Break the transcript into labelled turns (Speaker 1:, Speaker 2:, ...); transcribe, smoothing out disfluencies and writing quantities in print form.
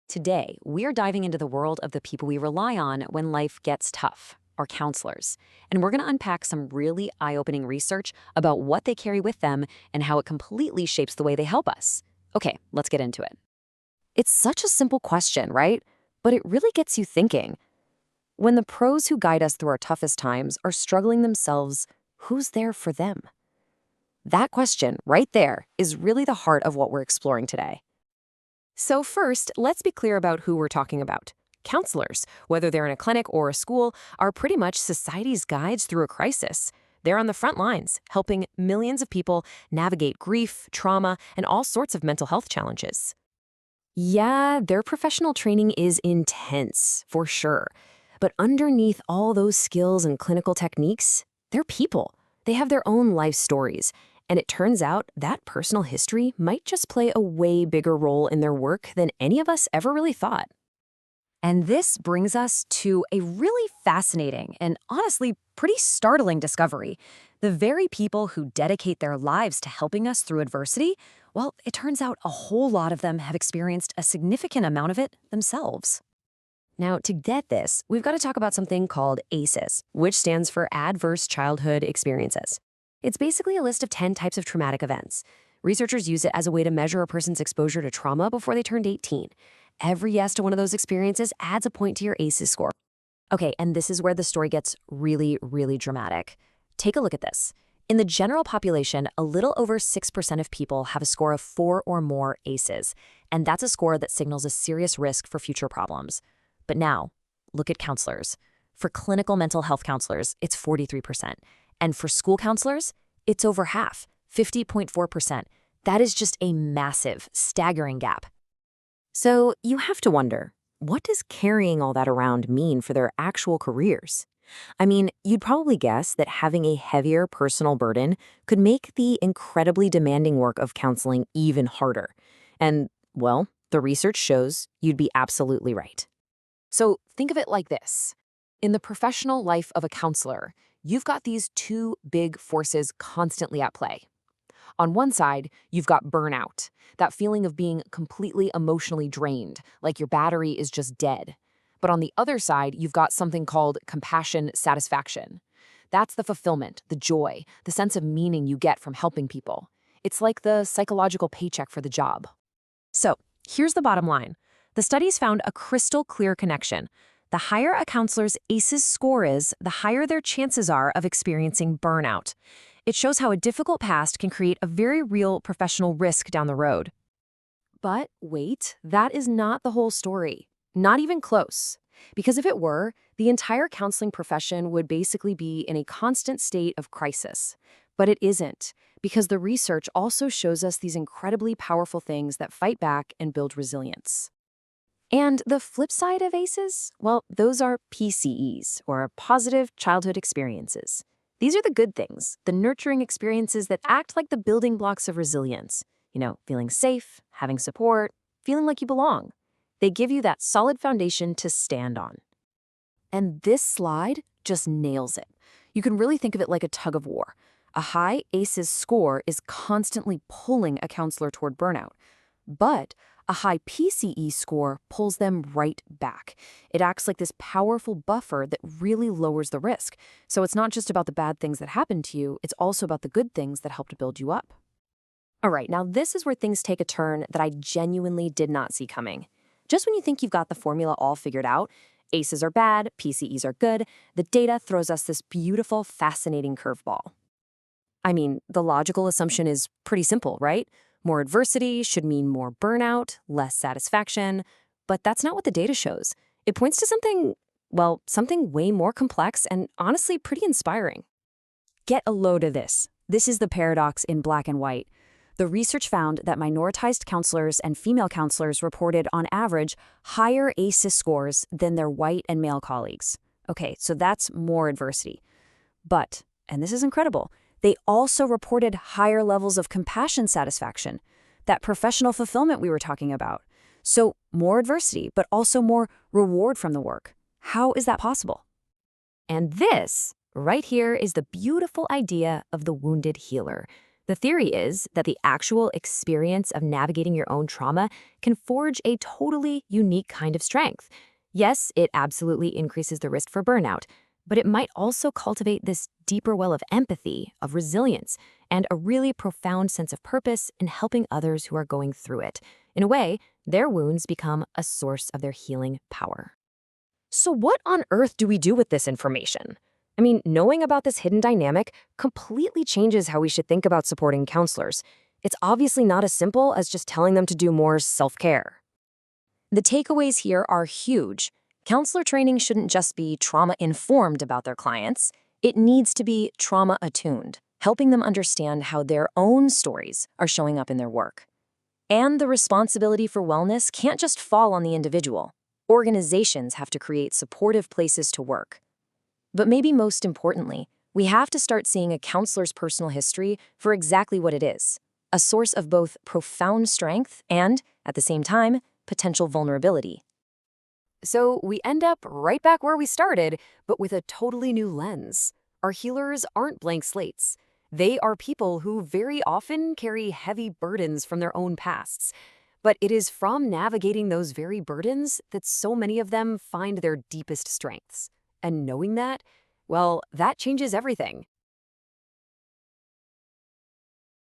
Speaker 1: Today, we're diving into the world of the people we rely on when life gets tough, our counselors. And we're going to unpack some really eye-opening research about what they carry with them and how it completely shapes the way they help us. Okay, let's get into it. It's such a simple question, right? But it really gets you thinking. When the pros who guide us through our toughest times are struggling themselves, who's there for them? That question right there is really the heart of what we're exploring today. So first, let's be clear about who we're talking about. Counselors, whether they're in a clinic or a school, are pretty much society's guides through a crisis. They're on the front lines, helping millions of people navigate grief, trauma, and all sorts of mental health challenges. Yeah, their professional training is intense, for sure. But underneath all those skills and clinical techniques, they're people. They have their own life stories. And it turns out that personal history might just play a way bigger role in their work than any of us ever really thought. And this brings us to a really fascinating and honestly pretty startling discovery. The very people who dedicate their lives to helping us through adversity, well, it turns out a whole lot of them have experienced a significant amount of it themselves. Now, to get this, we've got to talk about something called ACEs, which stands for Adverse Childhood Experiences. It's basically a list of 10 types of traumatic events. Researchers use it as a way to measure a person's exposure to trauma before they turned 18. Every yes to one of those experiences adds a point to your ACEs score. Okay, and this is where the story gets really, really dramatic. Take a look at this. In the general population, a little over 6% of people have a score of 4 or more ACEs, and that's a score that signals a serious risk for future problems. But now, look at counselors. For clinical mental health counselors, it's 43%. And for school counselors, it's over half, 50.4%. That is just a massive, staggering gap. So you have to wonder, what does carrying all that around mean for their actual careers? I mean, you'd probably guess that having a heavier personal burden could make the incredibly demanding work of counseling even harder. And, well, the research shows you'd be absolutely right. So think of it like this. In the professional life of a counselor, you've got these two big forces constantly at play. On one side, you've got burnout, that feeling of being completely emotionally drained, like your battery is just dead. But on the other side, you've got something called compassion satisfaction. That's the fulfillment, the joy, the sense of meaning you get from helping people. It's like the psychological paycheck for the job. So here's the bottom line. The studies found a crystal clear connection. The higher a counselor's ACEs score is, the higher their chances are of experiencing burnout. It shows how a difficult past can create a very real professional risk down the road. But wait, that is not the whole story. Not even close. Because if it were, the entire counseling profession would basically be in a constant state of crisis. But it isn't, because the research also shows us these incredibly powerful things that fight back and build resilience. And the flip side of ACEs, well, those are PCEs, or positive childhood experiences. These are the good things, the nurturing experiences that act like the building blocks of resilience. You know, feeling safe, having support, feeling like you belong. They give you that solid foundation to stand on. And this slide just nails it. You can really think of it like a tug of war. A high ACEs score is constantly pulling a counselor toward burnout. But a high PCE score pulls them right back. It acts like this powerful buffer that really lowers the risk. So it's not just about the bad things that happen to you, it's also about the good things that help to build you up. All right, now this is where things take a turn that I genuinely did not see coming. Just when you think you've got the formula all figured out, ACEs are bad, PCEs are good, the data throws us this beautiful, fascinating curveball. I mean, the logical assumption is pretty simple, right? More adversity should mean more burnout, less satisfaction, but that's not what the data shows. It points to something, well, something way more complex and honestly pretty inspiring. Get a load of this. This is the paradox in black and white. The research found that minoritized counselors and female counselors reported, on average, higher ACEs scores than their white and male colleagues. Okay, so that's more adversity. But, and this is incredible, they also reported higher levels of compassion satisfaction, that professional fulfillment we were talking about. So more adversity, but also more reward from the work. How is that possible? And this, right here, is the beautiful idea of the wounded healer.
Speaker 2: The theory is that the actual experience of navigating your own trauma can forge a totally unique kind of strength. Yes, it absolutely increases the risk for burnout, but it might also cultivate this deeper well of empathy, of resilience, and a really profound sense of purpose in helping others who are going through it. In a way, their wounds become a source of their healing power.
Speaker 3: So what on earth do we do with this information? I mean, knowing about this hidden dynamic completely changes how we should think about supporting counselors. It's obviously not as simple as just telling them to do more self-care.
Speaker 1: The takeaways here are huge. Counselor training shouldn't just be trauma-informed about their clients. It needs to be trauma-attuned, helping them understand how their own stories are showing up in their work. And the responsibility for wellness can't just fall on the individual. Organizations have to create supportive places to work. But maybe most importantly, we have to start seeing a counselor's personal history for exactly what it is, a source of both profound strength and, at the same time, potential vulnerability.
Speaker 3: So we end up right back where we started, but with a totally new lens. Our healers aren't blank slates. They are people who very often carry heavy burdens from their own pasts. But it is from navigating those very burdens that so many of them find their deepest strengths. And knowing that, well, that changes everything.